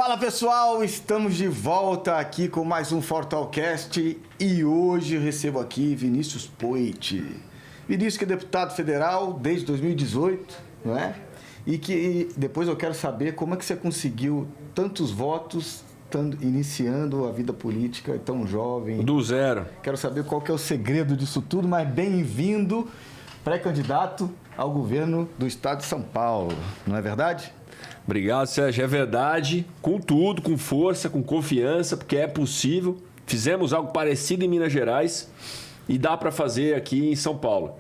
Fala pessoal, estamos de volta aqui com mais um Fortalcast e hoje eu recebo aqui Vinícius Poit. Vinícius que é deputado federal desde 2018, não é? E que depois eu quero saber como é que você conseguiu tantos votos iniciando a vida política tão jovem. Do zero. Quero saber qual que é o segredo disso tudo, mas bem-vindo, pré-candidato ao governo do estado de São Paulo, não é verdade? Obrigado, Sérgio. É verdade, com tudo, com força, com confiança, porque é possível. Fizemos algo parecido em Minas Gerais e dá para fazer aqui em São Paulo.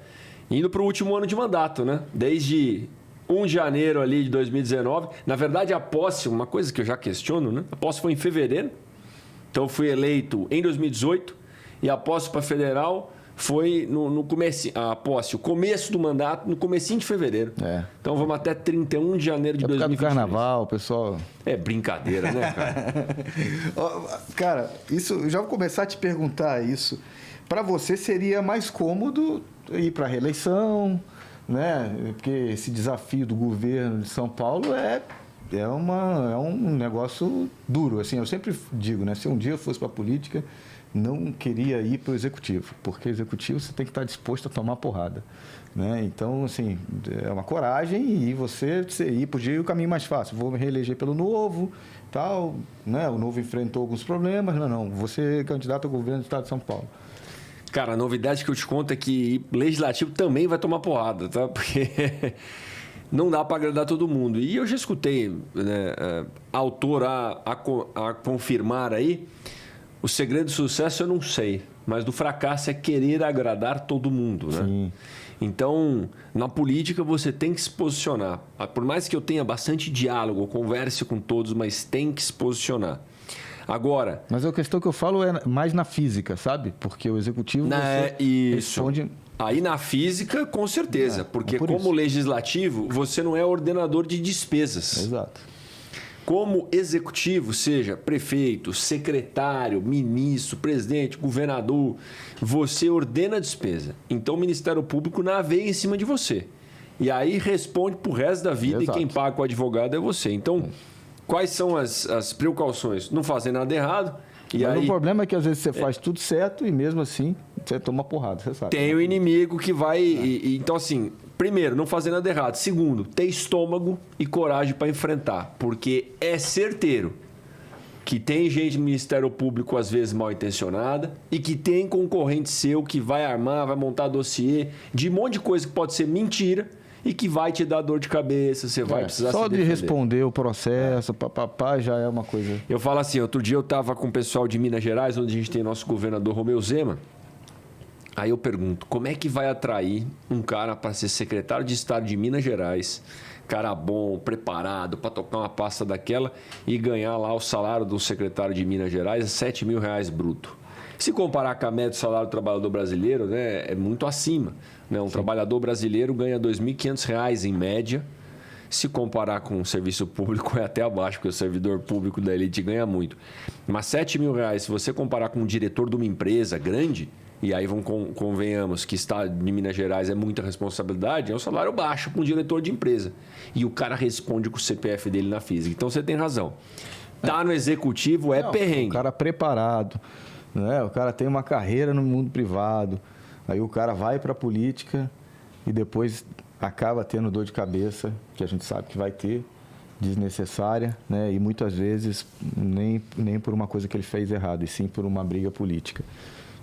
Indo para o último ano de mandato, né? Desde 1 de janeiro ali de 2019. Na verdade, a posse, uma coisa que eu já questiono, né? A posse foi em fevereiro. Então, eu fui eleito em 2018 e a posse para federal foi no começo, a posse, o começo do mandato, no comecinho de fevereiro. É. Então vamos até 31 de janeiro de 2023. Do carnaval, pessoal. É brincadeira, né, cara? Cara, isso, eu já vou começar a te perguntar isso. Para você seria mais cômodo ir para a reeleição, né? Porque esse desafio do governo de São Paulo é um negócio duro. Assim, eu sempre digo, né? Se um dia eu fosse para a política, não queria ir para o executivo, porque executivo você tem que estar disposto a tomar porrada, né? Então, assim, é uma coragem e você ir podia ir o caminho mais fácil. Vou me reeleger pelo Novo, tal, né? O Novo enfrentou alguns problemas, não. Você é candidato ao governo do estado de São Paulo. Cara, a novidade que eu te conto é que legislativo também vai tomar porrada, tá? Porque não dá para agradar todo mundo. E eu já escutei, né, autor a confirmar aí. O segredo do sucesso eu não sei, mas do fracasso é querer agradar todo mundo, né? Sim. Então, na política você tem que se posicionar. Por mais que eu tenha bastante diálogo, converse com todos, mas tem que se posicionar. Agora... Mas a questão que eu falo é mais na física, sabe? Porque o executivo responde... Aí na física, com certeza, porque como legislativo, você não é ordenador de despesas. Exato. Como executivo, seja prefeito, secretário, ministro, presidente, governador, você ordena a despesa. Então o Ministério Público navega em cima de você. E aí responde pro resto da vida. Exato. E quem paga com o advogado é você. Então, quais são as precauções? Não fazer nada errado. Mas o problema é que às vezes você faz tudo certo e mesmo assim você toma porrada, você sabe. Tem o inimigo que vai... Então, assim, primeiro, não fazer nada errado. Segundo, ter estômago e coragem para enfrentar. Porque é certeiro que tem gente no Ministério Público, às vezes, mal intencionada e que tem concorrente seu que vai armar, vai montar dossiê de um monte de coisa que pode ser mentira e que vai te dar dor de cabeça, você vai precisar só se de responder o processo, papapá, já é uma coisa... Eu falo assim, outro dia eu estava com o pessoal de Minas Gerais, onde a gente tem nosso governador Romeu Zema. Aí eu pergunto, como é que vai atrair um cara para ser secretário de Estado de Minas Gerais, cara bom, preparado para tocar uma pasta daquela e ganhar lá o salário do secretário de Minas Gerais, R$7.000 bruto. Se comparar com a média do salário do trabalhador brasileiro, né, é muito acima. Né? Um trabalhador brasileiro ganha R$2.500 em média. Se comparar com o serviço público, é até abaixo, porque o servidor público da elite ganha muito. Mas R$7.000, se você comparar com um diretor de uma empresa grande, e aí convenhamos que Estado de Minas Gerais é muita responsabilidade, é um salário baixo para um diretor de empresa. E o cara responde com o CPF dele na física. Então você tem razão. Tá no executivo, perrengue. O cara preparado, né? O cara tem uma carreira no mundo privado, aí o cara vai para a política e depois acaba tendo dor de cabeça, que a gente sabe que vai ter, desnecessária, né? E muitas vezes nem por uma coisa que ele fez errado, e sim por uma briga política.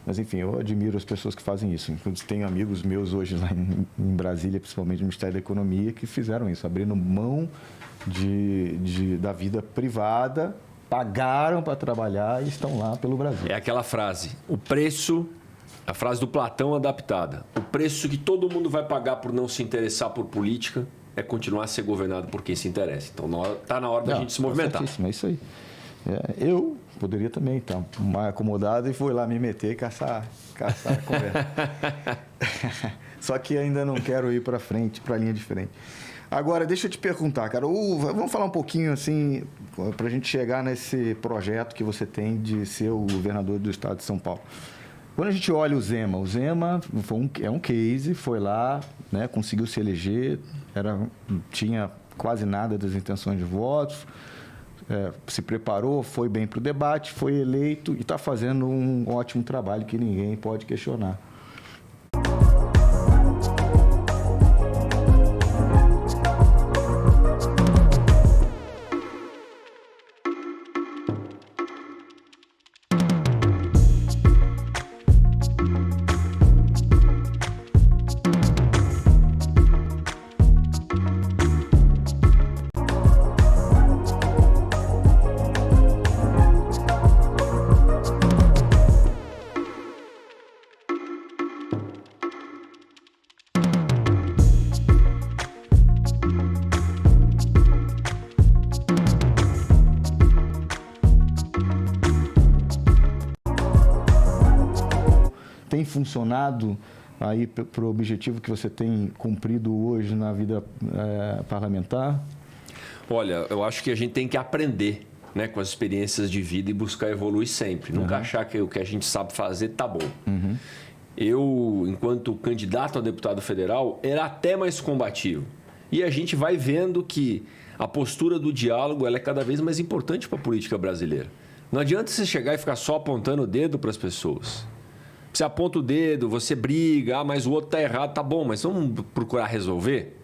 Mas, enfim, eu admiro as pessoas que fazem isso. Inclusive, tenho amigos meus hoje lá em Brasília, principalmente no Ministério da Economia, que fizeram isso, abrindo mão da vida privada, pagaram para trabalhar e estão lá pelo Brasil. É aquela frase, a frase do Platão adaptada. O preço que todo mundo vai pagar por não se interessar por política é continuar a ser governado por quem se interessa. Então, está na hora da gente se movimentar. É isso aí. Eu poderia também estar mais acomodado e fui lá me meter e caçar a conversa. Só que ainda não quero ir para frente, para a linha de frente. Agora, deixa eu te perguntar, cara, vamos falar um pouquinho assim, para a gente chegar nesse projeto que você tem de ser o governador do estado de São Paulo. Quando a gente olha o Zema é um case, foi lá, né, conseguiu se eleger, tinha quase nada das intenções de votos, se preparou, foi bem para o debate, foi eleito e está fazendo um ótimo trabalho que ninguém pode questionar. Tem funcionado aí para o objetivo que você tem cumprido hoje na vida parlamentar? Olha, eu acho que a gente tem que aprender, né, com as experiências de vida e buscar evoluir sempre. Nunca achar que o que a gente sabe fazer tá bom. Eu, enquanto candidato a deputado federal, era até mais combativo. E a gente vai vendo que a postura do diálogo ela é cada vez mais importante para a política brasileira. Não adianta você chegar e ficar só apontando o dedo para as pessoas. Você aponta o dedo, você briga, mas o outro está errado, tá bom, mas vamos procurar resolver?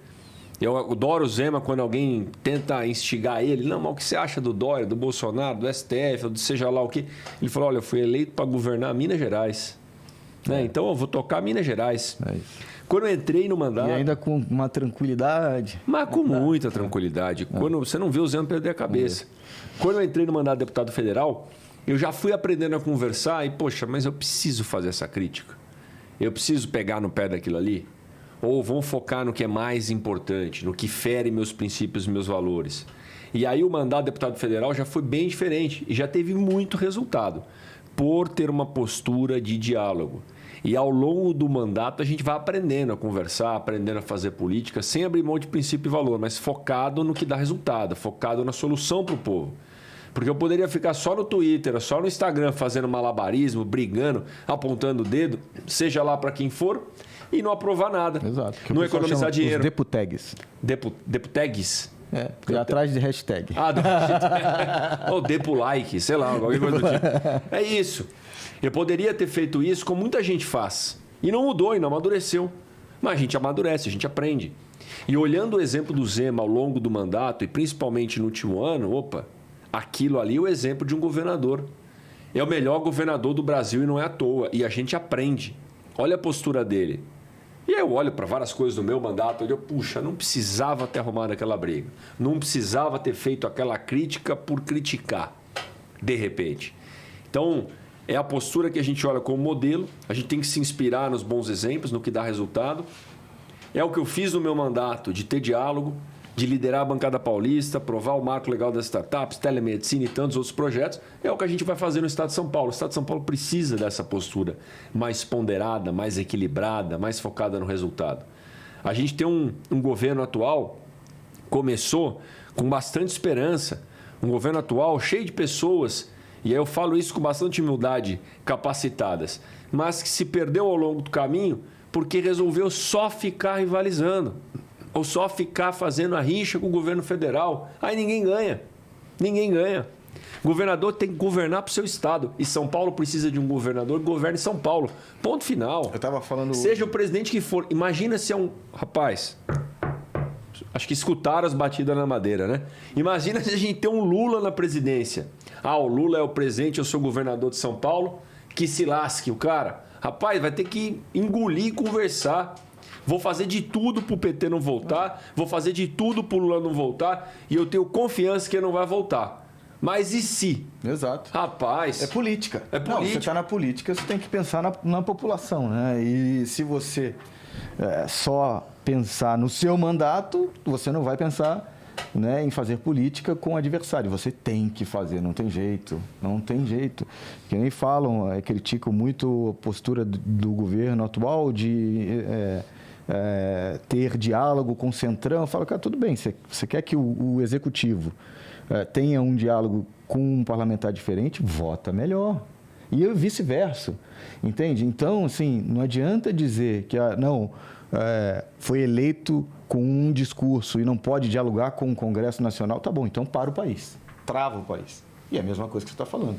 Eu adoro o Zema quando alguém tenta instigar ele. Não, mas o que você acha do Dória, do Bolsonaro, do STF, do seja lá o quê? Ele falou, olha, eu fui eleito para governar Minas Gerais. Né? Então eu vou tocar Minas Gerais. Quando eu entrei no mandato... E ainda com uma tranquilidade. Mas com muita tranquilidade. Quando você não vê o Zema perder a cabeça. Quando eu entrei no mandato de deputado federal... Eu já fui aprendendo a conversar e, poxa, mas eu preciso fazer essa crítica. Eu preciso pegar no pé daquilo ali. Ou vamos focar no que é mais importante, no que fere meus princípios e meus valores. E aí o mandato de deputado federal já foi bem diferente e já teve muito resultado por ter uma postura de diálogo. E ao longo do mandato a gente vai aprendendo a conversar, aprendendo a fazer política, sem abrir mão de princípio e valor, mas focado no que dá resultado, focado na solução para o povo. Porque eu poderia ficar só no Twitter, só no Instagram, fazendo malabarismo, brigando, apontando o dedo, seja lá para quem for, e não aprovar nada. Exato. Não economizar dinheiro. Os deputags. Deputags? Atrás de hashtag. Ou depulike, sei lá, qualquer coisa do tipo. É isso. Eu poderia ter feito isso como muita gente faz. E não mudou, e não amadureceu. Mas a gente amadurece, a gente aprende. E olhando o exemplo do Zema ao longo do mandato, e principalmente no último ano, aquilo ali é o exemplo de um governador. É o melhor governador do Brasil e não é à toa. E a gente aprende. Olha a postura dele. E eu olho para várias coisas do meu mandato e eu, puxa, não precisava ter arrumado aquela briga. Não precisava ter feito aquela crítica por criticar, de repente. Então, é a postura que a gente olha como modelo. A gente tem que se inspirar nos bons exemplos, no que dá resultado. É o que eu fiz no meu mandato, de ter diálogo, de liderar a bancada paulista, aprovar o marco legal das startups, telemedicina e tantos outros projetos, é o que a gente vai fazer no Estado de São Paulo. O Estado de São Paulo precisa dessa postura mais ponderada, mais equilibrada, mais focada no resultado. A gente tem um governo atual, começou com bastante esperança, um governo atual cheio de pessoas, e aí eu falo isso com bastante humildade, capacitadas, mas que se perdeu ao longo do caminho porque resolveu só ficar rivalizando. Ou só ficar fazendo a rixa com o governo federal. Aí ninguém ganha. Ninguém ganha. O governador tem que governar para o seu estado. E São Paulo precisa de um governador que governe São Paulo. Ponto final. Eu estava falando... Seja o presidente que for. Imagina se é um... Rapaz, acho que escutaram as batidas na madeira, né? Imagina se a gente tem um Lula na presidência. O Lula é o presidente, eu sou governador de São Paulo. Que se lasque o cara. Rapaz, vai ter que engolir e conversar. Vou fazer de tudo para o PT não voltar, vou fazer de tudo para o Lula não voltar e eu tenho confiança que ele não vai voltar. Mas e se? Exato. Rapaz... É política. É política. Não, você está na política, você tem que pensar na população, né? E se você só pensar no seu mandato, você não vai pensar, né, em fazer política com o adversário. Você tem que fazer, não tem jeito. Não tem jeito. Que nem falam, criticam muito a postura do governo atual de... ter diálogo com o Centrão. Eu falo, cara, tudo bem, você quer que o executivo tenha um diálogo com um parlamentar diferente, vota melhor. E vice-versa, entende? Então, assim, não adianta dizer que foi eleito com um discurso e não pode dialogar com o Congresso Nacional, tá bom, então para o país. trava o país. E é a mesma coisa que você está falando.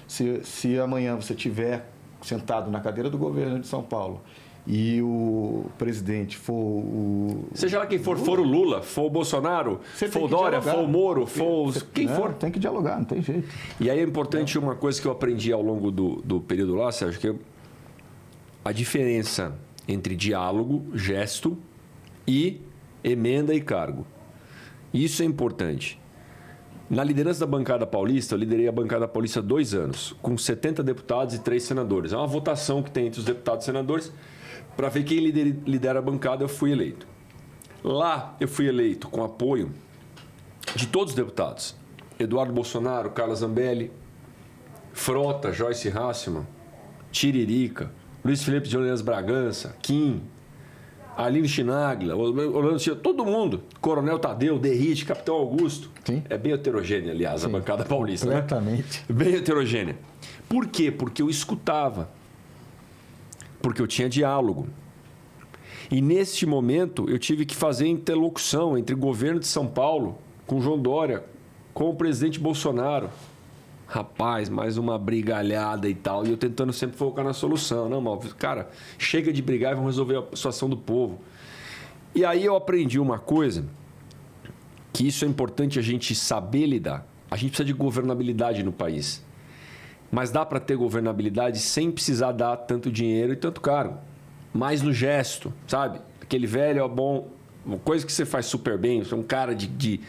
Se amanhã você estiver sentado na cadeira do governo de São Paulo e o presidente for o... Seja lá quem for o Lula, for o Bolsonaro, for o Dória, for o Moro, for quem for. Tem que dialogar, não tem jeito. E aí é importante uma coisa que eu aprendi ao longo do período lá, Sérgio, que a diferença entre diálogo, gesto e emenda e cargo. Isso é importante. Na liderança da bancada paulista, eu liderei a bancada paulista há 2 anos, com 70 deputados e 3 senadores. É uma votação que tem entre os deputados e senadores para ver quem lidera a bancada. Eu fui eleito. Lá eu fui eleito com apoio de todos os deputados. Eduardo Bolsonaro, Carla Zambelli, Frota, Joyce Hasselmann, Tiririca, Luiz Felipe de Orleans Bragança, Kim, Aline Chinaglia, Orlando Silva, todo mundo. Coronel Tadeu, Derrite, Capitão Augusto. Sim. É bem heterogênea, aliás, Sim. a bancada paulista, Completamente. né? Bem heterogênea. Por quê? Porque eu escutava. Porque eu tinha diálogo. E neste momento eu tive que fazer interlocução entre o governo de São Paulo, com João Dória, com o presidente Bolsonaro. Rapaz, mais uma brigalhada e tal. E eu tentando sempre focar na solução. Não, mas, cara, chega de brigar e vamos resolver a situação do povo. E aí eu aprendi uma coisa, que isso é importante a gente saber lidar. A gente precisa de governabilidade no país. Mas dá para ter governabilidade sem precisar dar tanto dinheiro e tanto cargo. Mais no gesto, sabe? Aquele velho, ó, bom, uma coisa que você faz super bem, você é um cara de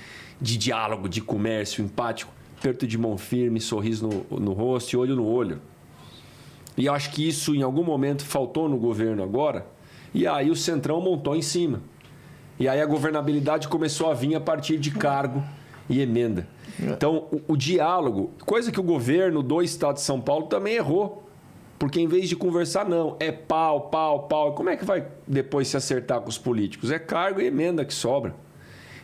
diálogo, de comércio, empático. Aperto de mão firme, sorriso no rosto e olho no olho. E eu acho que isso, em algum momento, faltou no governo agora. E aí o Centrão montou em cima. E aí a governabilidade começou a vir a partir de cargo e emenda. Então, o diálogo, coisa que o governo do Estado de São Paulo também errou. Porque em vez de conversar, não, é pau, pau, pau. Como é que vai depois se acertar com os políticos? É cargo e emenda que sobra.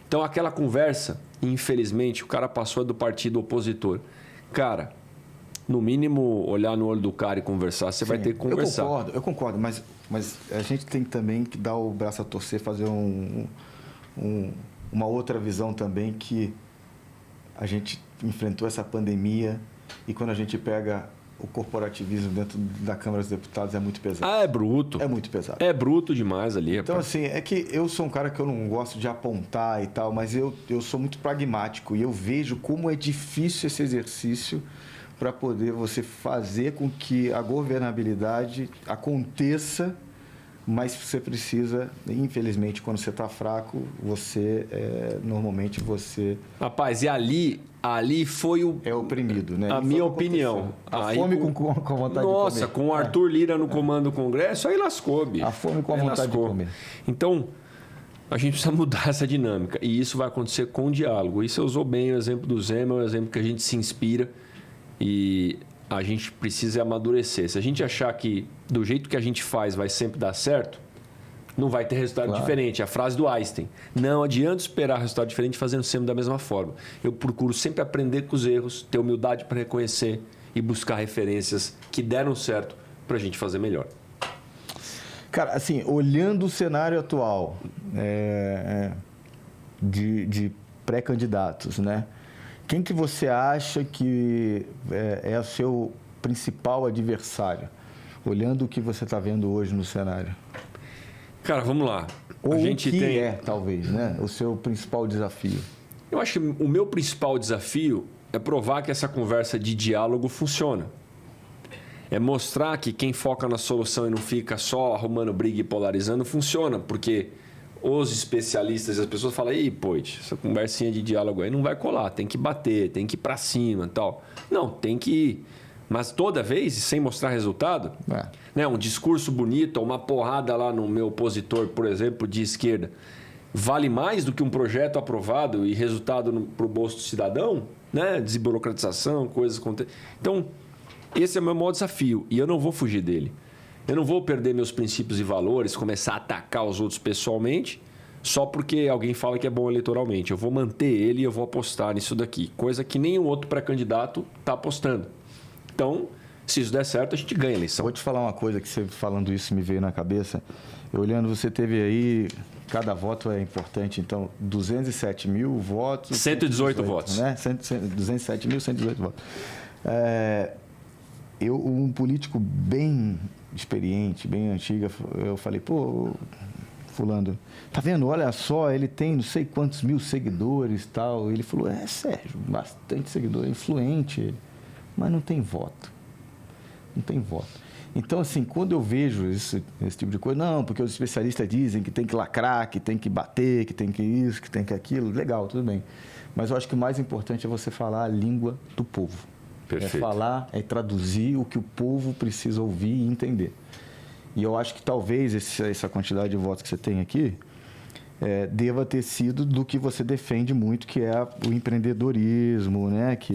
Então, aquela conversa, infelizmente, o cara passou do partido opositor. Cara, no mínimo, olhar no olho do cara e conversar, você vai ter que conversar. Eu concordo, mas a gente tem também que dar o braço a torcer, fazer uma outra visão também, que a gente enfrentou essa pandemia e quando a gente pega o corporativismo dentro da Câmara dos Deputados é muito pesado. Ah, é bruto. É muito pesado. É bruto demais ali. Então, assim, é que eu sou um cara que eu não gosto de apontar e tal, mas eu sou muito pragmático e eu vejo como é difícil esse exercício para poder você fazer com que a governabilidade aconteça, mas você precisa, infelizmente, quando você está fraco, normalmente você... Rapaz, e ali foi o... É oprimido, né? A minha opinião. A fome com vontade de comer. Nossa, com o Arthur Lira no comando do Congresso, aí lascou, bicho. A fome com a vontade de comer. Então, a gente precisa mudar essa dinâmica. E isso vai acontecer com o diálogo. E você usou bem o exemplo do Zema, é um exemplo que a gente se inspira e a gente precisa amadurecer. Se a gente achar que do jeito que a gente faz vai sempre dar certo, não vai ter resultado diferente. A frase do Einstein. Não adianta esperar resultado diferente fazendo sempre da mesma forma. Eu procuro sempre aprender com os erros, ter humildade para reconhecer e buscar referências que deram certo para a gente fazer melhor. Cara, assim, olhando o cenário atual de pré-candidatos, né? Quem que você acha que é o seu principal adversário? Olhando o que você está vendo hoje no cenário. Cara, vamos lá. Ou o que talvez, né? O seu principal desafio. Eu acho que o meu principal desafio é provar que essa conversa de diálogo funciona. É mostrar que quem foca na solução e não fica só arrumando briga e polarizando funciona, porque os especialistas e as pessoas falam: "Ei, Poit, essa conversinha de diálogo aí não vai colar, tem que bater, tem que ir para cima e tal". Não, tem que ir. Mas toda vez, sem mostrar resultado, né? Um discurso bonito, uma porrada lá no meu opositor, por exemplo, de esquerda, vale mais do que um projeto aprovado e resultado para o bolso do cidadão? Né? Desburocratização, coisas... Então, esse é o meu maior desafio e eu não vou fugir dele. Eu não vou perder meus princípios e valores, começar a atacar os outros pessoalmente, só porque alguém fala que é bom eleitoralmente. Eu vou manter ele e eu vou apostar nisso daqui, coisa que nenhum outro pré-candidato está apostando. Então, Se isso der certo, a gente ganha a eleição. Vou te falar uma coisa que você falando isso me veio na cabeça. Eu olhando, você teve aí, cada voto é importante, então 207 mil votos... 118 votos. Né? 207.118 votos. Um político bem experiente, bem antigo, eu falei, pô, fulano, tá vendo? Olha só, ele tem não sei quantos mil seguidores e tal. Ele falou, Sérgio, bastante seguidor, influente, mas não tem voto. Não tem voto. Então, assim, quando eu vejo esse tipo de coisa, não, porque os especialistas dizem que tem que lacrar, que tem que bater, que tem que isso, que tem que aquilo, legal, tudo bem. Mas eu acho que o mais importante é você falar a língua do povo. Perfeito. É falar, é traduzir o que o povo precisa ouvir e entender. E eu acho que talvez essa quantidade de votos que você tem aqui deva ter sido do que você defende muito, que é o empreendedorismo, né? Que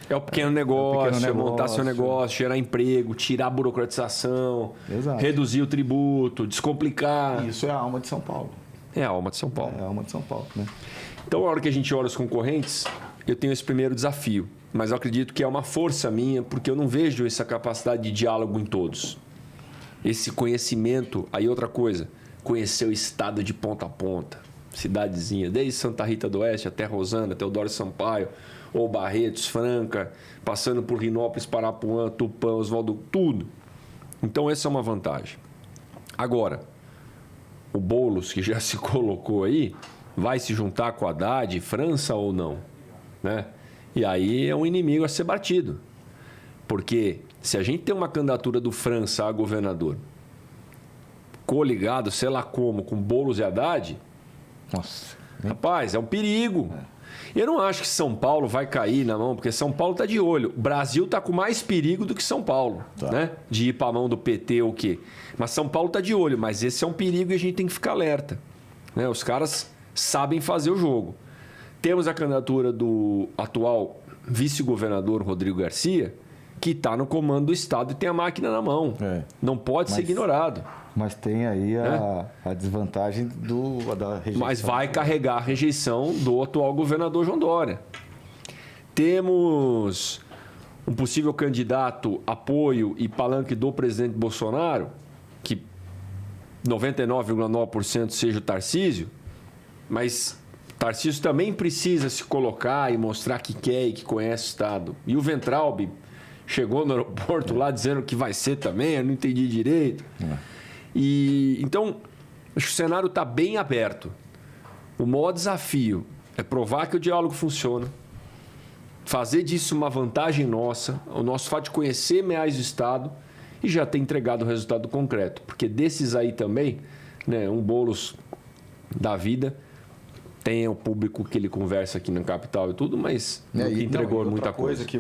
é o pequeno negócio, montar seu negócio, gerar emprego, tirar a burocratização, exato, reduzir o tributo, descomplicar. Isso é a alma de São Paulo. É a alma de São Paulo. É a alma de São Paulo, né? Então, na hora que a gente olha os concorrentes, eu tenho esse primeiro desafio. Mas eu acredito que é uma força minha, porque eu não vejo essa capacidade de diálogo em todos. Esse conhecimento, aí outra coisa, conhecer o estado de ponta a ponta, cidadezinha, desde Santa Rita do Oeste até Rosana, Teodoro Sampaio, ou Barretos, Franca, passando por Rinópolis, Parapuã, Tupã, Oswaldo, tudo. Então essa é uma vantagem. Agora, o Boulos, que já se colocou aí, vai se juntar com a Haddad, França ou não? Né? E aí é um inimigo a ser batido. Porque se a gente tem uma candidatura do França a governador coligado, sei lá como, com Boulos e Haddad, nossa, rapaz, é um perigo. Eu não acho que São Paulo vai cair na mão, porque São Paulo está de olho. O Brasil está com mais perigo do que São Paulo, né? De ir para a mão do PT ou o quê. Mas São Paulo está de olho, mas esse é um perigo e a gente tem que ficar alerta. Né? Os caras sabem fazer o jogo. Temos a candidatura do atual vice-governador Rodrigo Garcia, que está no comando do Estado e tem a máquina na mão. Não pode ser ignorado. Mas tem aí a desvantagem da rejeição. Mas vai carregar a rejeição do atual governador João Dória. Temos um possível candidato, apoio e palanque do presidente Bolsonaro, que 99,9% seja o Tarcísio, mas Tarcísio também precisa se colocar e mostrar que quer e que conhece o Estado. E o Weintraub chegou no aeroporto lá dizendo que vai ser também, eu não entendi direito. E então, acho que o cenário está bem aberto. O maior desafio é provar que o diálogo funciona, fazer disso uma vantagem nossa, o nosso fato de conhecer mais o Estado e já ter entregado o resultado concreto. Porque desses aí também, né, um Boulos da vida, tem o público que ele conversa aqui na capital e tudo, mas nunca entregou muita coisa. Que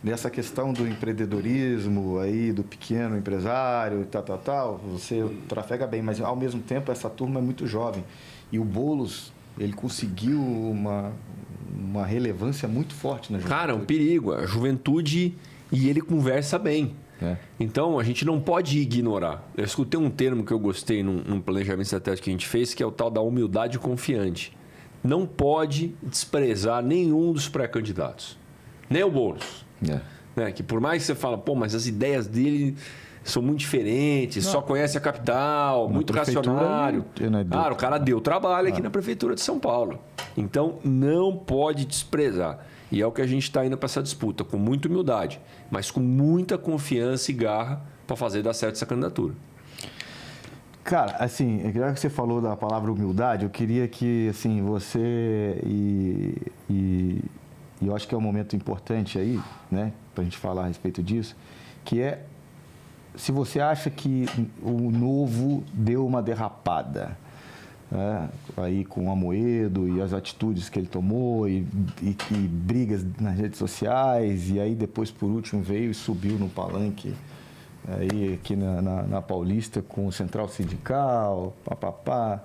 nessa questão do empreendedorismo, aí, do pequeno empresário e tal, você trafega bem, mas ao mesmo tempo essa turma é muito jovem. E o Boulos, ele conseguiu uma relevância muito forte na juventude. Cara, é um perigo. A juventude, e ele conversa bem. Então, a gente não pode ignorar. Eu escutei um termo que eu gostei num planejamento estratégico que a gente fez, que é o tal da humildade confiante. Não pode desprezar nenhum dos pré-candidatos. Nem o Boulos. Né? Que por mais que você fala, pô, mas as ideias dele são muito diferentes, só conhece a capital, muito racionário. Claro, o cara deu trabalho aqui na Prefeitura de São Paulo. Então, não pode desprezar. E é o que a gente está indo para essa disputa, com muita humildade, mas com muita confiança e garra para fazer dar certo essa candidatura. Cara, assim, já que você falou da palavra humildade, eu queria que, assim, você e eu acho que é um momento importante aí, né, para a gente falar a respeito disso, que é se você acha que o Novo deu uma derrapada, né, aí com o Amoedo e as atitudes que ele tomou e brigas nas redes sociais, e aí depois, por último, veio e subiu no palanque aí aqui na Paulista com o Central Sindical, papapá.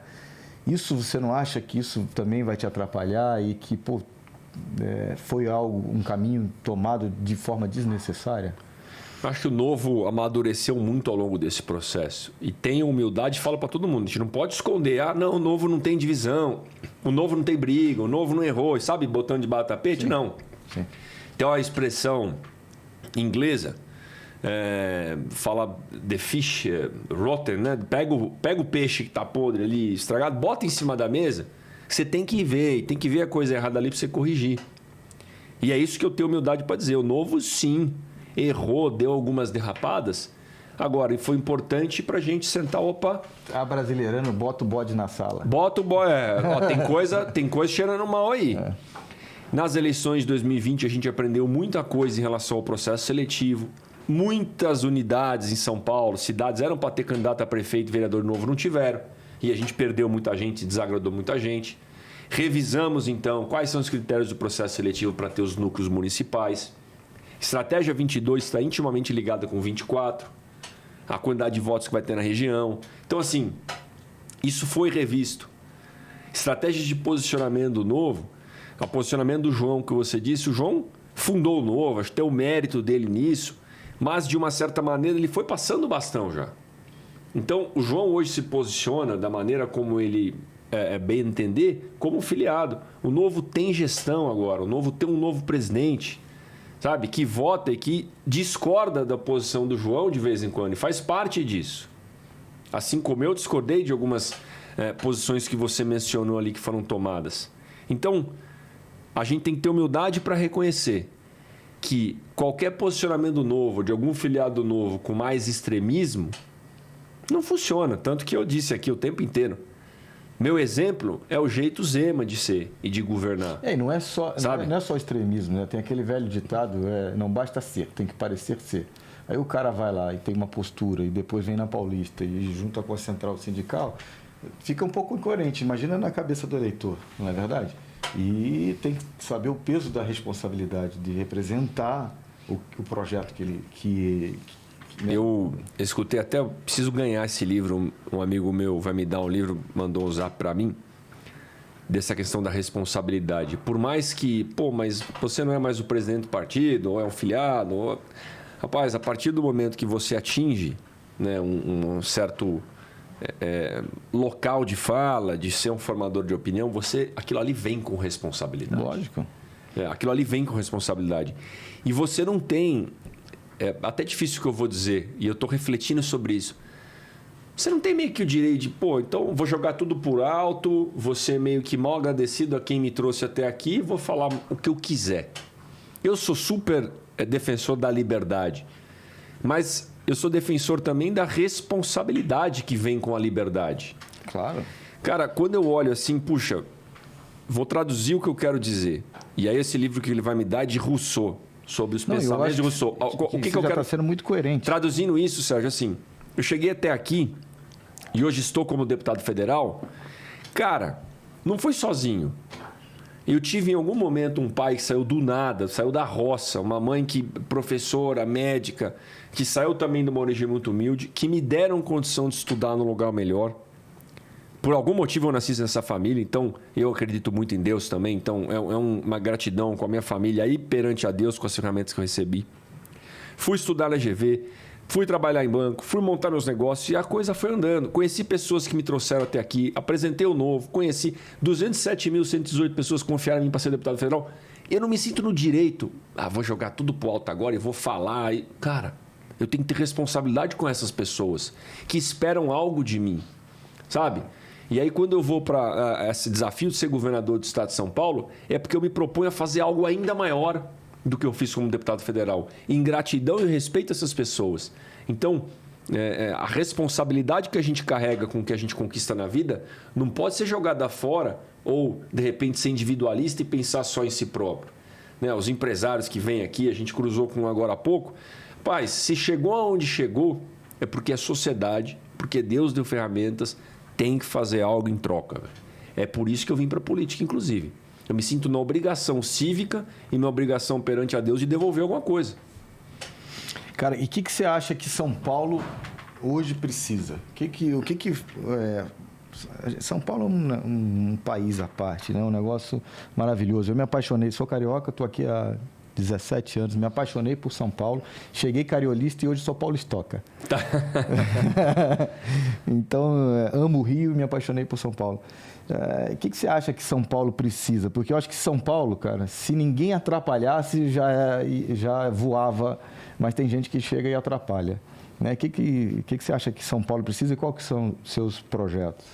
Isso, você não acha que isso também vai te atrapalhar e que, pô, foi um caminho tomado de forma desnecessária? Acho que o Novo amadureceu muito ao longo desse processo. E tem humildade e fala para todo mundo. A gente não pode esconder. Ah, não, o Novo não tem divisão. O Novo não tem briga. O Novo não errou. E sabe, botando debaixo do tapete? Não. Sim. Tem uma expressão inglesa fala the fish rotten, né? Pega o peixe que está podre ali, estragado, bota em cima da mesa. Você tem que ver, e tem que ver a coisa errada ali para você corrigir. E é isso que eu tenho humildade para dizer. O Novo, sim, errou, deu algumas derrapadas. Agora, foi importante para a gente sentar, opa... A brasileirano, bota o bode na sala. Bota o bode... tem coisa cheirando mal aí. Nas eleições de 2020, a gente aprendeu muita coisa em relação ao processo seletivo. Muitas unidades em São Paulo, cidades eram para ter candidato a prefeito e vereador novo, não tiveram. E a gente perdeu muita gente, desagradou muita gente. Revisamos, então, quais são os critérios do processo seletivo para ter os núcleos municipais. Estratégia 22 está intimamente ligada com 24. A quantidade de votos que vai ter na região. Então, assim, isso foi revisto. Estratégias de posicionamento novo. O posicionamento do João, que você disse, o João fundou o Novo, acho que tem o mérito dele nisso, mas, de uma certa maneira, ele foi passando o bastão já. Então, o João hoje se posiciona da maneira como ele bem entender, como filiado. O Novo tem gestão agora, o Novo tem um novo presidente, sabe, que vota e que discorda da posição do João de vez em quando, e faz parte disso. Assim como eu discordei de algumas posições que você mencionou ali que foram tomadas. Então, a gente tem que ter humildade para reconhecer que qualquer posicionamento novo, de algum filiado novo com mais extremismo, não funciona. Tanto que eu disse aqui o tempo inteiro. Meu exemplo é o jeito Zema de ser e de governar. E não é só, não é só extremismo, né? Tem aquele velho ditado, não basta ser, tem que parecer ser. Aí o cara vai lá e tem uma postura e depois vem na Paulista e junta com a central sindical, fica um pouco incoerente. Imagina na cabeça do eleitor, não é verdade? E tem que saber o peso da responsabilidade de representar o projeto que ele... Eu escutei até, preciso ganhar esse livro, um amigo meu vai me dar um livro, mandou usar para mim, dessa questão da responsabilidade. Por mais que, mas você não é mais o presidente do partido, ou é um filiado, ou... Rapaz, a partir do momento que você atinge, né, um certo local de fala, de ser um formador de opinião, aquilo ali vem com responsabilidade. Lógico. Aquilo ali vem com responsabilidade. E você não tem... até difícil o que eu vou dizer, e eu estou refletindo sobre isso. Você não tem meio que o direito de, então vou jogar tudo por alto, vou ser meio que mal agradecido a quem me trouxe até aqui e vou falar o que eu quiser. Eu sou super defensor da liberdade, mas eu sou defensor também da responsabilidade que vem com a liberdade. Claro. Cara, quando eu olho assim, puxa, vou traduzir o que eu quero dizer. E aí esse livro que ele vai me dar é de Rousseau, sobre os pensamentos de Rousseau. O que eu quero... está sendo muito coerente. Traduzindo isso, Sérgio, assim, eu cheguei até aqui e hoje estou como deputado federal. Cara, não foi sozinho. Eu tive em algum momento um pai que saiu do nada, saiu da roça, uma mãe professora, médica, que saiu também de uma origem muito humilde, que me deram condição de estudar num lugar melhor. Por algum motivo eu nasci nessa família, então eu acredito muito em Deus também, então é uma gratidão com a minha família aí perante a Deus com as ferramentas que eu recebi. Fui estudar na GV, fui trabalhar em banco, fui montar meus negócios e a coisa foi andando. Conheci pessoas que me trouxeram até aqui, apresentei o Novo, conheci 207.118 pessoas que confiaram em mim para ser deputado federal. Eu não me sinto no direito, vou jogar tudo pro alto agora e vou falar. Cara, eu tenho que ter responsabilidade com essas pessoas que esperam algo de mim, sabe? E aí, quando eu vou para esse desafio de ser governador do estado de São Paulo, é porque eu me proponho a fazer algo ainda maior do que eu fiz como deputado federal. Em gratidão e respeito a essas pessoas. Então, a responsabilidade que a gente carrega com o que a gente conquista na vida não pode ser jogada fora ou, de repente, ser individualista e pensar só em si próprio. Né? Os empresários que vêm aqui, a gente cruzou com um agora há pouco. Paz, se chegou aonde chegou, é porque a sociedade, porque Deus deu ferramentas, tem que fazer algo em troca. É por isso que eu vim para a política, inclusive. Eu me sinto na obrigação cívica e na obrigação perante a Deus de devolver alguma coisa. Cara, e o que você acha que São Paulo hoje precisa? São Paulo é um país à parte, né? Um negócio maravilhoso. Eu me apaixonei, sou carioca, estou aqui há 17 anos, me apaixonei por São Paulo, cheguei cariolista e hoje sou paulistoca. Tá. Então, amo o Rio e me apaixonei por São Paulo. O que você acha que São Paulo precisa? Porque eu acho que São Paulo, cara, se ninguém atrapalhasse, já voava, mas tem gente que chega e atrapalha. Né? O que você acha que São Paulo precisa e quais que são seus projetos?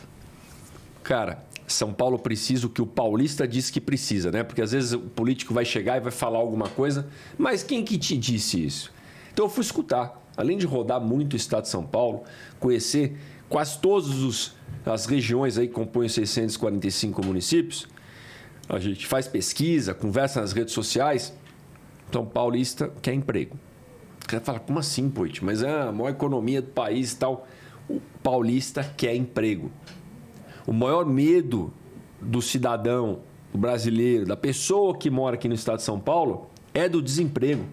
Cara, São Paulo precisa o que o paulista diz que precisa, né? Porque às vezes o político vai chegar e vai falar alguma coisa, mas quem que te disse isso? Então eu fui escutar. Além de rodar muito o estado de São Paulo, conhecer quase todas as regiões aí que compõem os 645 municípios, a gente faz pesquisa, conversa nas redes sociais. Então, paulista quer emprego. Você fala, como assim, Poit? Mas é a maior economia do país e tal. O paulista quer emprego. O maior medo do cidadão, do brasileiro, da pessoa que mora aqui no estado de São Paulo é do desemprego.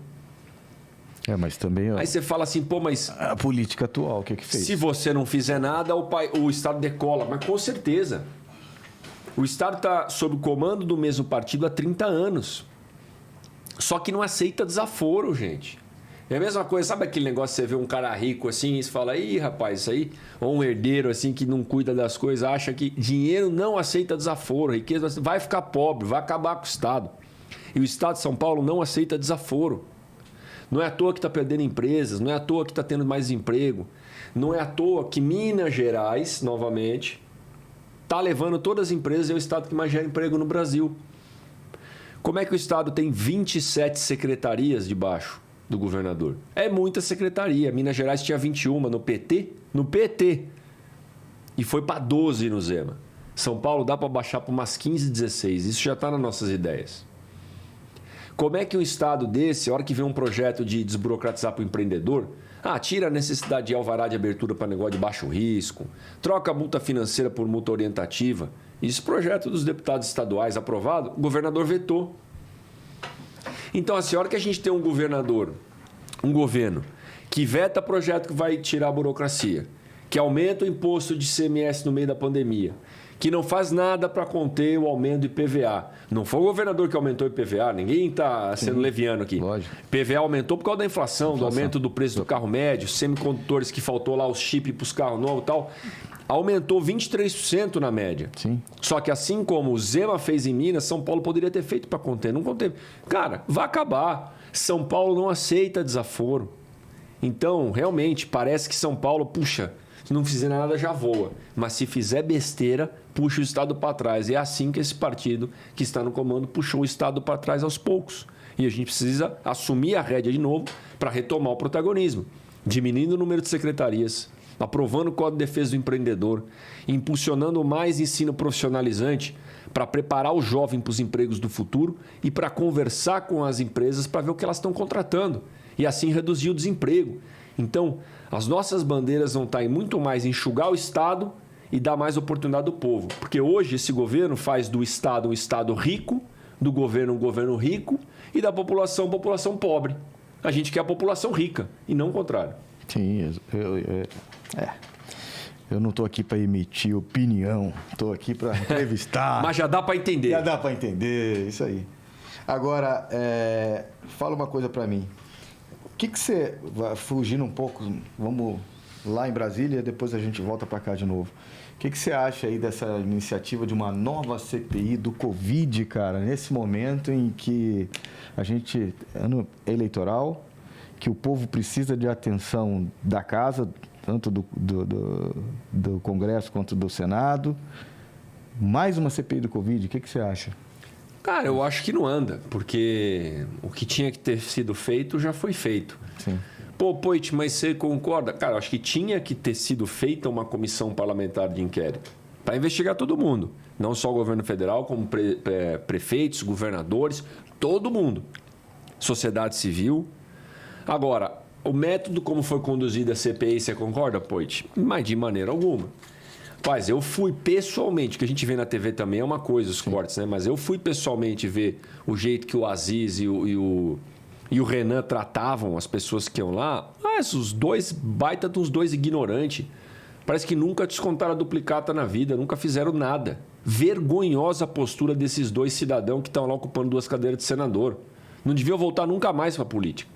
Mas também... Aí você fala assim, pô, mas... A política atual, o que fez? Se você não fizer nada, o estado decola. Mas com certeza. O estado está sob o comando do mesmo partido há 30 anos. Só que não aceita desaforo, gente. É a mesma coisa, sabe aquele negócio de você vê um cara rico assim e você fala, ih, rapaz, isso aí... Ou um herdeiro assim que não cuida das coisas, acha que dinheiro não aceita desaforo, riqueza vai ficar pobre, vai acabar com o estado. E o estado de São Paulo não aceita desaforo. Não é à toa que está perdendo empresas, não é à toa que está tendo mais desemprego, não é à toa que Minas Gerais, novamente, está levando todas as empresas e é o estado que mais gera emprego no Brasil. Como é que o estado tem 27 secretarias debaixo do governador? É muita secretaria. Minas Gerais tinha 21 no PT. No PT. E foi para 12 no Zema. São Paulo dá para baixar para umas 15, 16. Isso já está nas nossas ideias. Como é que um estado desse, a hora que vem um projeto de desburocratizar para o empreendedor, tira a necessidade de alvará de abertura para negócio de baixo risco, troca a multa financeira por multa orientativa. Esse projeto dos deputados estaduais aprovado, o governador vetou. Então, assim, a hora que a gente tem um governo que veta projeto que vai tirar a burocracia, que aumenta o imposto de ICMS no meio da pandemia, que não faz nada para conter o aumento do IPVA. Não foi o governador que aumentou o IPVA, ninguém está sendo leviano aqui. Lógico. IPVA aumentou por causa da inflação, do aumento do preço do carro médio, semicondutores que faltou lá, os chips para os carros novos e tal. Aumentou 23% na média. Sim. Só que assim como o Zema fez em Minas, São Paulo poderia ter feito para conter. Não conteve. Cara, vai acabar. São Paulo não aceita desaforo. Então, realmente, parece que São Paulo, puxa, se não fizer nada já voa. Mas se fizer besteira, puxa o Estado para trás. E é assim que esse partido que está no comando puxou o Estado para trás aos poucos. E a gente precisa assumir a rédea de novo para retomar o protagonismo. Diminuindo o número de secretarias, aprovando o Código de Defesa do Empreendedor, impulsionando mais ensino profissionalizante para preparar o jovem para os empregos do futuro e para conversar com as empresas para ver o que elas estão contratando e assim reduzir o desemprego. Então, as nossas bandeiras vão estar em muito mais enxugar o Estado e dar mais oportunidade ao povo. Porque hoje esse governo faz do Estado um Estado rico, do governo um governo rico e da população pobre. A gente quer a população rica e não o contrário. Sim, eu não estou aqui para emitir opinião, estou aqui para entrevistar. Mas já dá para entender. Já dá para entender, isso aí. Agora, fala uma coisa para mim. O que você, fugindo um pouco, vamos lá em Brasília, depois a gente volta para cá de novo. O que você acha aí dessa iniciativa de uma nova CPI do Covid, cara, nesse momento em que a gente, ano eleitoral, que o povo precisa de atenção da casa, tanto do Congresso quanto do Senado. Mais uma CPI do Covid, o que você acha? Cara, eu acho que não anda, porque o que tinha que ter sido feito já foi feito. Sim. Pô, Poit, mas você concorda? Cara, eu acho que tinha que ter sido feita uma comissão parlamentar de inquérito para investigar todo mundo. Não só o governo federal, como prefeitos, governadores, todo mundo. Sociedade civil. Agora, o método como foi conduzida a CPI, você concorda, Poit? Mas de maneira alguma. Rapaz, eu fui pessoalmente, o que a gente vê na TV também é uma coisa, os cortes, né? Mas eu fui pessoalmente ver o jeito que o Aziz e o Renan tratavam as pessoas que iam lá. Mas os dois, baita dos dois ignorantes. Parece que nunca descontaram a duplicata na vida, nunca fizeram nada. Vergonhosa a postura desses dois cidadãos que estão lá ocupando 2 cadeiras de senador. Não deviam voltar nunca mais para a política.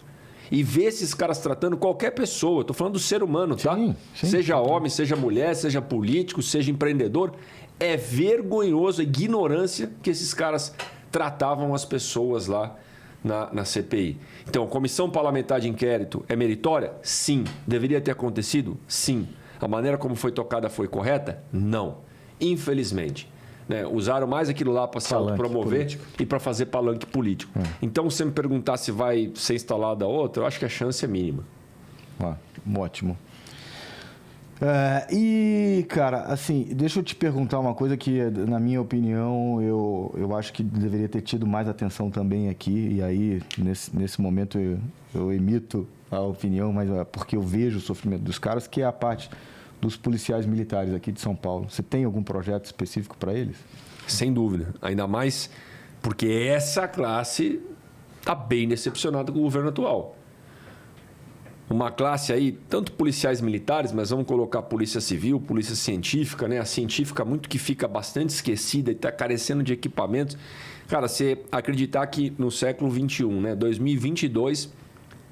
e ver esses caras tratando qualquer pessoa. Estou falando do ser humano, tá? Sim, seja homem, seja mulher, seja político, seja empreendedor. É vergonhoso a ignorância que esses caras tratavam as pessoas lá na CPI. Então, a comissão parlamentar de inquérito é meritória? Sim. Deveria ter acontecido? Sim. A maneira como foi tocada foi correta? Não. Infelizmente. Né? Usaram mais aquilo lá para se autopromover e para fazer palanque político. Então, se você me perguntar se vai ser instalada outra, eu acho que a chance é mínima. Ótimo. E, cara, assim, deixa eu te perguntar uma coisa que, na minha opinião, eu acho que deveria ter tido mais atenção também aqui. E aí, nesse momento, eu emito a opinião, mas porque eu vejo o sofrimento dos caras, que é a parte dos policiais militares aqui de São Paulo. Você tem algum projeto específico para eles? Sem dúvida. Ainda mais porque essa classe está bem decepcionada com o governo atual. Uma classe aí, tanto policiais militares, mas vamos colocar polícia civil, polícia científica, né? A científica muito que fica bastante esquecida e está carecendo de equipamentos. Cara, você acreditar que no século XXI, né? 2022,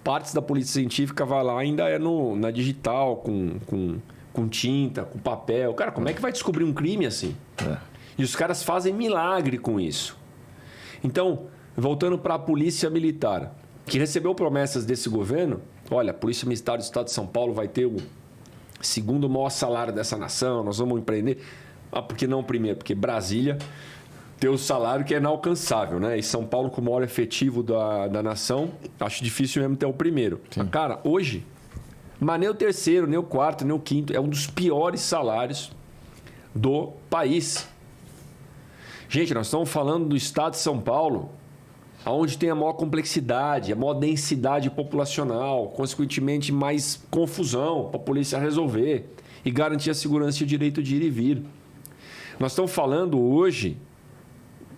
partes da polícia científica vai lá ainda é na digital, com tinta, com papel. Cara, como é que vai descobrir um crime assim? E os caras fazem milagre com isso. Então, voltando para a polícia militar, que recebeu promessas desse governo. Olha, a Polícia Militar do Estado de São Paulo vai ter o segundo maior salário dessa nação, nós vamos empreender. Por que não o primeiro? Porque Brasília tem o salário que é inalcançável, né? E São Paulo, com o maior efetivo da nação, acho difícil mesmo ter o primeiro. Mas, cara, hoje, mas nem o terceiro, nem o quarto, nem o quinto, é um dos piores salários do país. Gente, nós estamos falando do Estado de São Paulo, onde tem a maior complexidade, a maior densidade populacional, consequentemente mais confusão para a polícia resolver e garantir a segurança e o direito de ir e vir. Nós estamos falando hoje,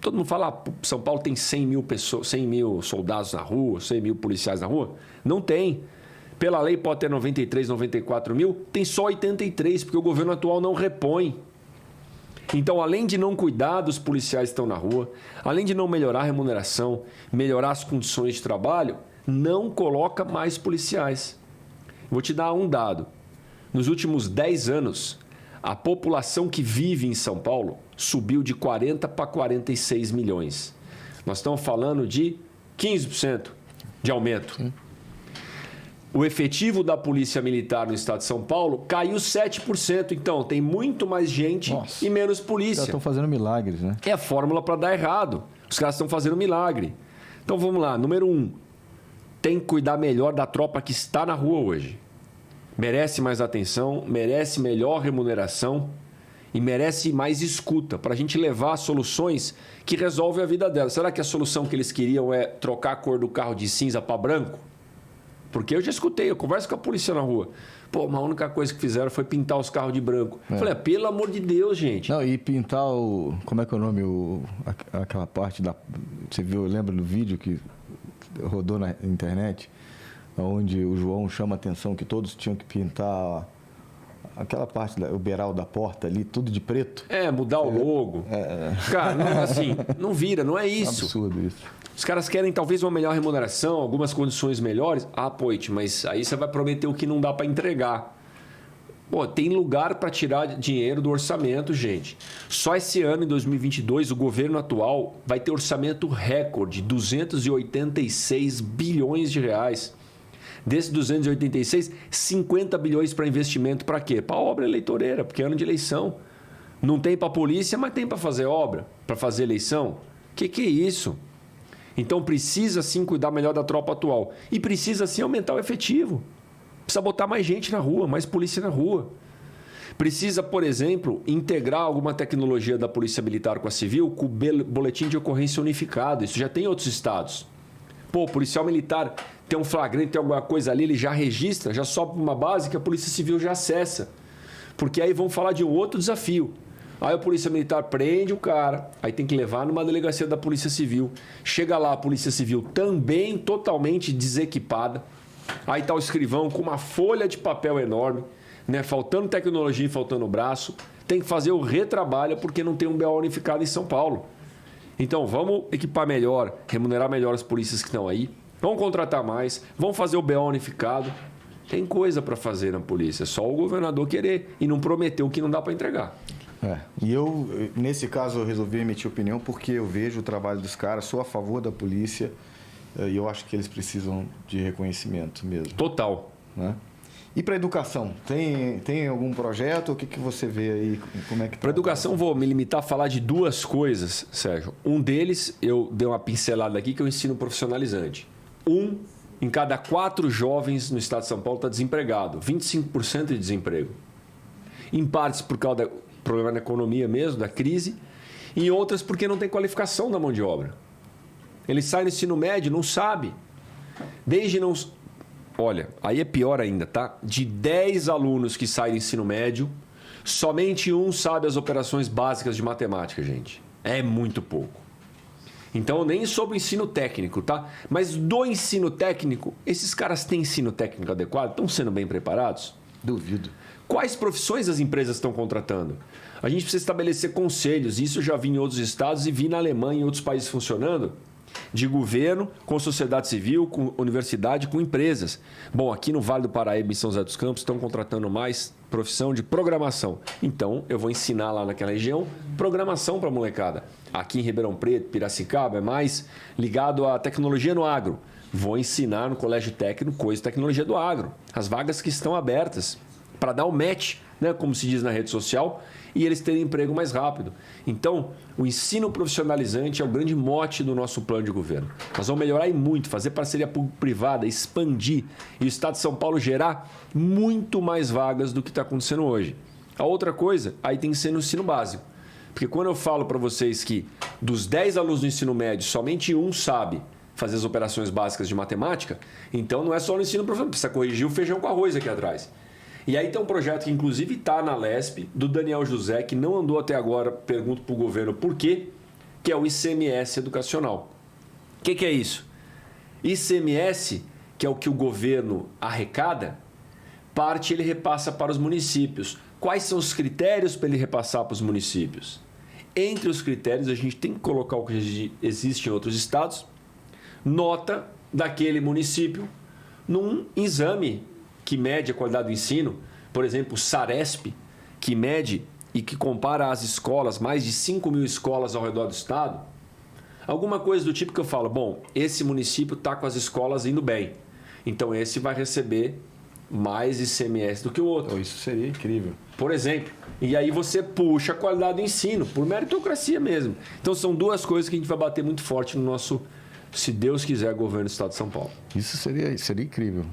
todo mundo fala, São Paulo tem 100 mil pessoas, 100 mil soldados na rua, 100 mil policiais na rua. Não tem. Pela lei pode ter 93, 94 mil, tem só 83, porque o governo atual não repõe. Então, além de não cuidar dos policiais que estão na rua, além de não melhorar a remuneração, melhorar as condições de trabalho, não coloca mais policiais. Vou te dar um dado. Nos últimos 10 anos, a população que vive em São Paulo subiu de 40 para 46 milhões. Nós estamos falando de 15% de aumento. O efetivo da Polícia Militar no Estado de São Paulo caiu 7%. Então, tem muito mais gente e menos polícia. Já estão fazendo milagres, né? É a fórmula para dar errado. Os caras estão fazendo milagre. Então, vamos lá. Número 1. Tem que cuidar melhor da tropa que está na rua hoje. Merece mais atenção, merece melhor remuneração e merece mais escuta para a gente levar soluções que resolvem a vida dela. Será que a solução que eles queriam é trocar a cor do carro de cinza para branco? Porque eu já escutei, eu converso com a polícia na rua. Pô, a única coisa que fizeram foi pintar os carros de branco. Eu falei, pelo amor de Deus, gente. Não, e pintar o... Como é que é o nome? Aquela parte da... Você viu, lembra do vídeo que rodou na internet? Onde o João chama a atenção que todos tinham que pintar aquela parte, o beiral da porta ali, tudo de preto. Mudar o logo. Cara, não, assim, não vira, não é isso. É absurdo isso. Os caras querem talvez uma melhor remuneração, algumas condições melhores. Poit, mas aí você vai prometer o que não dá para entregar. Pô, tem lugar para tirar dinheiro do orçamento, gente. Só esse ano, em 2022, o governo atual vai ter orçamento recorde, 286 bilhões de reais. Desses 286, 50 bilhões para investimento para quê? Para obra eleitoreira, porque é ano de eleição. Não tem para polícia, mas tem para fazer obra, para fazer eleição. Que é isso? Então precisa sim cuidar melhor da tropa atual. E precisa sim aumentar o efetivo. Precisa botar mais gente na rua, mais polícia na rua. Precisa, por exemplo, integrar alguma tecnologia da Polícia Militar com a Civil com o boletim de ocorrência unificado. Isso já tem em outros estados. Pô, o policial militar tem um flagrante, tem alguma coisa ali, ele já registra, já sobe para uma base que a Polícia Civil já acessa. Porque aí vamos falar de um outro desafio. Aí a Polícia Militar prende o cara, aí tem que levar numa delegacia da Polícia Civil. Chega lá a Polícia Civil também totalmente desequipada. Aí está o escrivão com uma folha de papel enorme, né? Faltando tecnologia e faltando braço. Tem que fazer o retrabalho porque não tem um BO unificado em São Paulo. Então vamos equipar melhor, remunerar melhor as polícias que estão aí. vão contratar mais, vão fazer o BO unificado. Tem coisa para fazer na polícia, é só o governador querer e não prometer o que não dá para entregar. E eu, nesse caso, eu resolvi emitir opinião porque eu vejo o trabalho dos caras, sou a favor da polícia e eu acho que eles precisam de reconhecimento mesmo. Total. Né? E para a educação, tem algum projeto? O que você vê aí? Como é que para a educação, vou me limitar a falar de duas coisas, Sérgio. Um deles, eu dei uma pincelada aqui, que é o ensino profissionalizante. Em cada 4 jovens no estado de São Paulo está desempregado, 25% de desemprego. Em partes por causa do problema na economia mesmo, da crise, e em outras porque não tem qualificação da mão de obra. Ele sai no ensino médio, não sabe. Olha, aí é pior ainda, tá? De 10 alunos que saem do ensino médio, somente 1 sabe as operações básicas de matemática, gente. É muito pouco. Então, nem sobre o ensino técnico, tá? Mas do ensino técnico, esses caras têm ensino técnico adequado? Estão sendo bem preparados? Duvido. Quais profissões as empresas estão contratando? A gente precisa estabelecer conselhos, isso eu já vi em outros estados e vi na Alemanha e em outros países funcionando, de governo, com sociedade civil, com universidade, com empresas. Bom, aqui no Vale do Paraíba, em São José dos Campos, estão contratando mais profissão de programação. Então, eu vou ensinar lá naquela região programação para a molecada. Aqui em Ribeirão Preto, Piracicaba, é mais ligado à tecnologia no agro. Vou ensinar no colégio técnico coisa de tecnologia do agro. As vagas que estão abertas para dar o match, né, como se diz na rede social, e eles terem emprego mais rápido. Então, o ensino profissionalizante é o grande mote do nosso plano de governo. Nós vamos melhorar e muito, fazer parceria público-privada, expandir e o Estado de São Paulo gerar muito mais vagas do que está acontecendo hoje. A outra coisa, aí tem que ser no ensino básico. Porque quando eu falo para vocês que dos 10 alunos do ensino médio, somente 1 sabe fazer as operações básicas de matemática, então não é só no ensino profissional, precisa corrigir o feijão com arroz aqui atrás. E aí tem um projeto que inclusive está na LESP, do Daniel José, que não andou até agora, pergunto para o governo por quê, que é o ICMS educacional. O que é isso? ICMS, que é o que o governo arrecada, parte ele repassa para os municípios. Quais são os critérios para ele repassar para os municípios? Entre os critérios, a gente tem que colocar o que existe em outros estados, nota daquele município num exame que mede a qualidade do ensino, por exemplo, o SARESP, que mede e que compara as escolas, mais de 5.000 escolas ao redor do estado, alguma coisa do tipo que eu falo, bom, esse município está com as escolas indo bem, então esse vai receber mais ICMS do que o outro. Isso seria incrível. Por exemplo, e aí você puxa a qualidade do ensino, por meritocracia mesmo. Então são duas coisas que a gente vai bater muito forte no nosso, se Deus quiser, governo do estado de São Paulo. Isso seria incrível.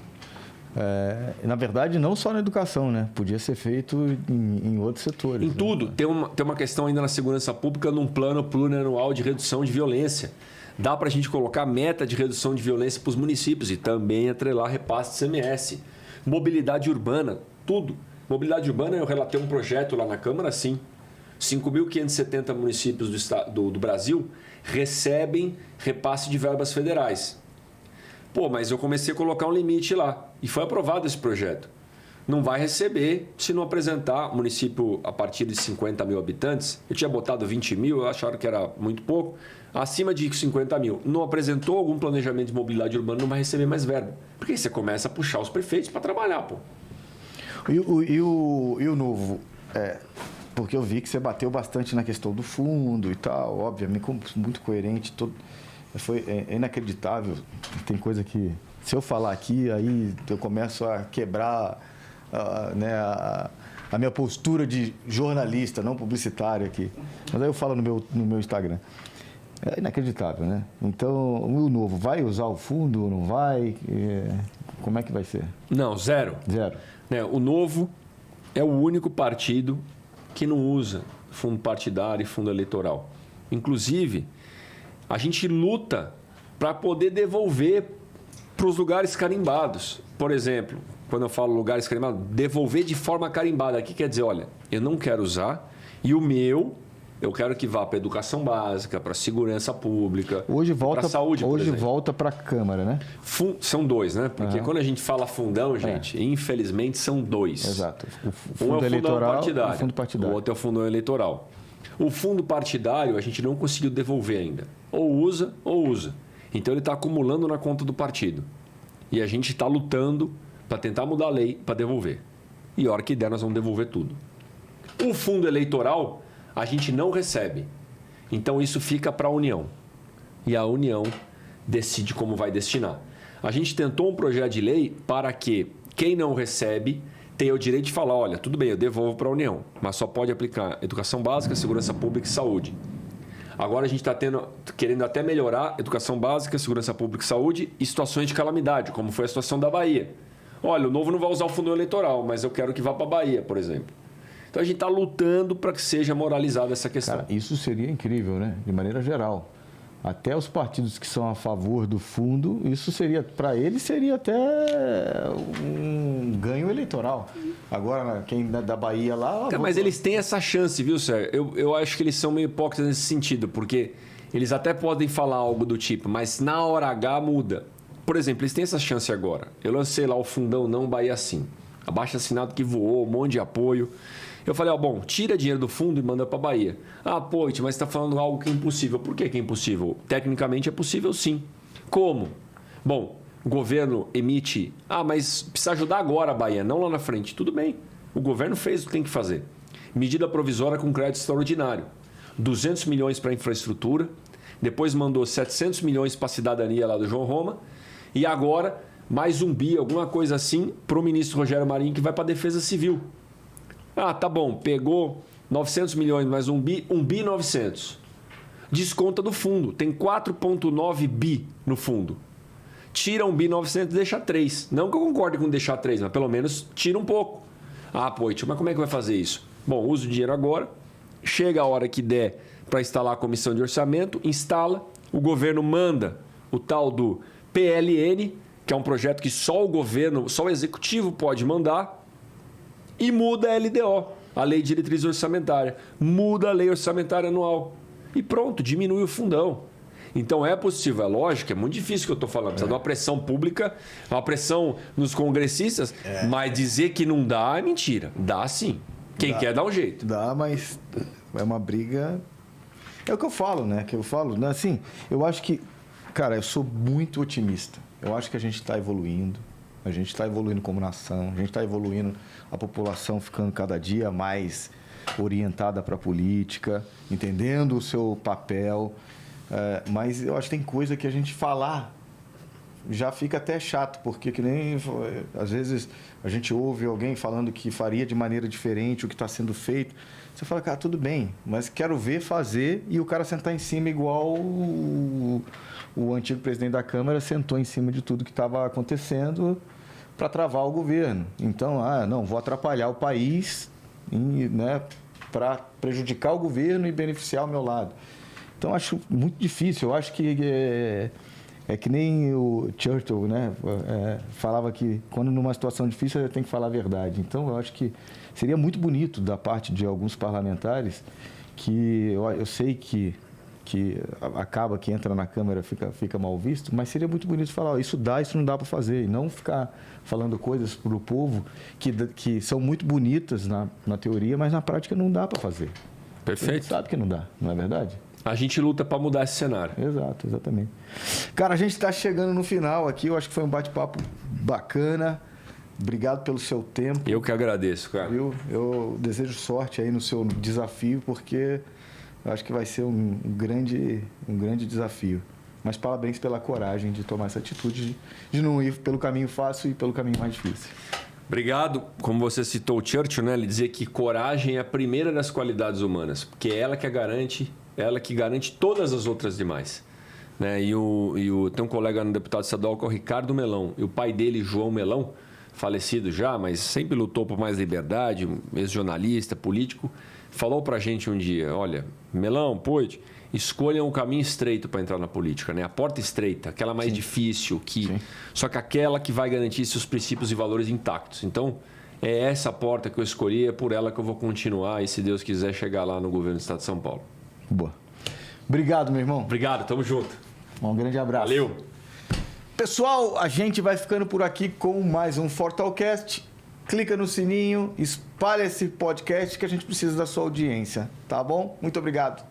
Na verdade, não só na educação, né? Podia ser feito em outros setores. Em tudo. Tem uma questão ainda na segurança pública, num plano plurianual de redução de violência. Dá para a gente colocar meta de redução de violência para os municípios e também atrelar repasse de CMS. Mobilidade urbana, tudo. Mobilidade urbana, eu relatei um projeto lá na Câmara, sim. 5.570 municípios do Brasil recebem repasse de verbas federais. Pô, mas eu comecei a colocar um limite lá. E foi aprovado esse projeto. Não vai receber se não apresentar município a partir de 50 mil habitantes. Eu tinha botado 20 mil, acharam que era muito pouco. Acima de 50 mil. Não apresentou algum planejamento de mobilidade urbana, não vai receber mais verba. Porque aí você começa a puxar os prefeitos para trabalhar, pô. E o novo? Porque eu vi que você bateu bastante na questão do fundo e tal, obviamente, muito coerente. É inacreditável. Tem coisa que, se eu falar aqui, aí eu começo a quebrar a minha postura de jornalista, não publicitário aqui. Mas aí eu falo no meu Instagram. É inacreditável, né? Então, o novo vai usar o fundo ou não vai? Como é que vai ser? Não, zero. Zero. O novo é o único partido que não usa fundo partidário e fundo eleitoral. Inclusive, a gente luta para poder devolver para os lugares carimbados. Por exemplo, quando eu falo lugares carimbados, devolver de forma carimbada. Aqui quer dizer, olha, eu não quero usar e o meu, eu quero que vá para a educação básica, para a segurança pública, para a saúde, hoje volta para a Câmara, né? São dois, né? Porque quando a gente fala fundão, gente, infelizmente são dois. Exato. Um é o fundão partidário, o fundo partidário. O outro é o fundão eleitoral. O fundo partidário a gente não conseguiu devolver ainda. Ou usa, ou usa. Então ele está acumulando na conta do partido. E a gente está lutando para tentar mudar a lei para devolver. E a hora que der, nós vamos devolver tudo. O fundo eleitoral, a gente não recebe. Então isso fica para a União. E a União decide como vai destinar. A gente tentou um projeto de lei para que quem não recebe tenha o direito de falar, olha, tudo bem, eu devolvo para a União, mas só pode aplicar educação básica, segurança pública e saúde. Agora a gente está querendo até melhorar educação básica, segurança pública e saúde e situações de calamidade, como foi a situação da Bahia. Olha, o Novo não vai usar o fundo eleitoral, mas eu quero que vá para a Bahia, por exemplo. Então a gente está lutando para que seja moralizada essa questão. Cara, isso seria incrível, né? De maneira geral. Até os partidos que são a favor do fundo, isso seria, para eles, seria até um ganho eleitoral. Agora, quem da Bahia lá... Mas eles têm essa chance, viu, Sérgio? Eu acho que eles são meio hipócritas nesse sentido, porque eles até podem falar algo do tipo, mas na hora H muda. Por exemplo, eles têm essa chance agora. Eu lancei lá o fundão Não Bahia Sim. Abaixo-assinado que voou, um monte de apoio. Eu falei, bom, tira dinheiro do fundo e manda para a Bahia. Poit, mas você está falando algo que é impossível. Por que é impossível? Tecnicamente é possível, sim. Como? Bom, o governo emite... mas precisa ajudar agora a Bahia, não lá na frente. Tudo bem. O governo fez o que tem que fazer. Medida provisória com crédito extraordinário. 200 milhões para infraestrutura. Depois mandou 700 milhões para a cidadania lá do João Roma. E agora, mais um bi, alguma coisa assim, para o ministro Rogério Marinho, que vai para a Defesa Civil. Tá bom, pegou 900 milhões mais um bi 900. Desconta do fundo, tem 4,9 bi no fundo. Tira 1 bi 900 e deixa 3. Não que eu concorde com deixar 3, mas pelo menos tira um pouco. Poit, mas como é que vai fazer isso? Bom, usa o dinheiro agora, chega a hora que der para instalar a comissão de orçamento, instala, o governo manda o tal do PLN, que é um projeto que só o governo, só o executivo pode mandar, e muda a LDO, a Lei de Diretriz Orçamentária. Muda a Lei Orçamentária Anual. E pronto, diminui o fundão. Então é possível, é lógico, é muito difícil o que eu estou falando. Precisa de uma pressão pública, uma pressão nos congressistas, mas dizer que não dá é mentira. Dá sim. Quem quer dá um jeito. Dá, mas é uma briga... É o que eu falo, né? Assim, eu acho que... Cara, eu sou muito otimista. Eu acho que a gente está evoluindo. A gente está evoluindo como nação, a gente está evoluindo, a população ficando cada dia mais orientada para a política, entendendo o seu papel. Mas eu acho que tem coisa que a gente falar já fica até chato, porque que nem às vezes a gente ouve alguém falando que faria de maneira diferente o que está sendo feito. Você fala, cara, tudo bem, mas quero ver fazer e o cara sentar em cima igual o antigo presidente da Câmara sentou em cima de tudo que estava acontecendo para travar o governo. Então, não, vou atrapalhar o país, né, para prejudicar o governo e beneficiar o meu lado. Então, acho muito difícil. Eu acho que é que nem o Churchill, né, falava que quando numa situação difícil você tem que falar a verdade. Então, eu acho que seria muito bonito da parte de alguns parlamentares que eu sei que acaba que entra na Câmara fica mal visto, mas seria muito bonito falar, isso dá, isso não dá para fazer, e não ficar falando coisas para o povo que são muito bonitas na teoria, mas na prática não dá para fazer. Perfeito. A gente sabe que não dá, não é verdade? A gente luta para mudar esse cenário. Exato, exatamente. Cara, a gente está chegando no final aqui, eu acho que foi um bate-papo bacana. Obrigado pelo seu tempo. Eu que agradeço, cara. Eu desejo sorte aí no seu desafio, porque eu acho que vai ser um grande desafio. Mas parabéns pela coragem de tomar essa atitude, de não ir pelo caminho fácil e pelo caminho mais difícil. Obrigado. Como você citou o Churchill, né? Ele dizia que coragem é a primeira das qualidades humanas, porque é ela que garante todas as outras demais. Né? Tem um colega no deputado estadual que é o Ricardo Melão, e o pai dele, João Melão, falecido já, mas sempre lutou por mais liberdade, ex-jornalista, político, falou pra gente um dia, olha, Melão, Poit, escolham o caminho estreito para entrar na política, né? A porta estreita, aquela mais difícil, só que aquela que vai garantir seus princípios e valores intactos. Então, é essa porta que eu escolhi, é por ela que eu vou continuar e, se Deus quiser, chegar lá no governo do Estado de São Paulo. Boa. Obrigado, meu irmão. Obrigado, tamo junto. Um grande abraço. Valeu. Pessoal, a gente vai ficando por aqui com mais um Fortalcast. Clica no sininho, espalha esse podcast que a gente precisa da sua audiência, tá bom? Muito obrigado.